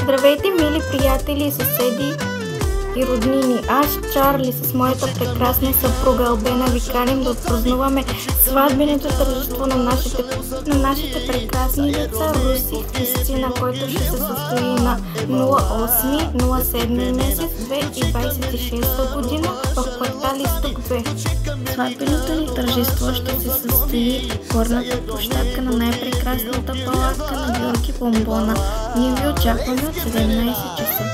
Здравейте, мили приятели и съседи и роднини! Аз, Чарли, с моята прекрасна съпруга Албена ви каним да отпразнуваме сватбеното тържество на нашите прекрасни деца Руси и Кристина, който ще се състои на 08-07 месец 2026 година в квартал Изток 2. Сватбеното ни тържество ще се състои в горната площадка на най-прекрасната палатка на Георги Бомбона. Ние ви очакваме от 17 часа.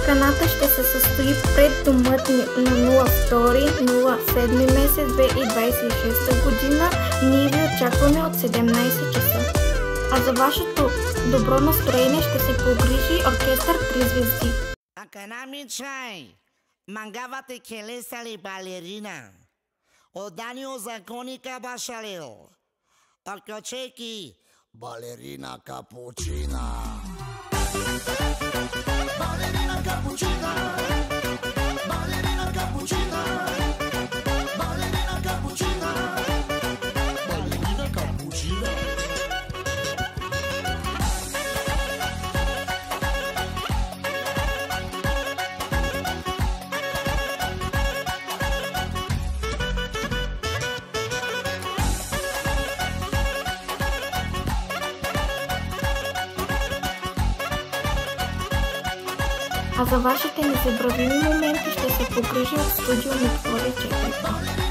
Каната ще се състои пред домът ни на 02-07 месец 2026 година. Ние ви очакваме от 17 часа. А за вашето добро настроение ще се погрижи оркестър 3 звезди. Аканамичай, мангавате келесали балерина, оданио законика башалил, окочеки балерина капучина. Ballerina cappuccina, ballerina cappuccina, ballerina cappuccina, ballerina cappuccina. А за вашите незабравими моменти ще се погрижи от студио Миксфори 4.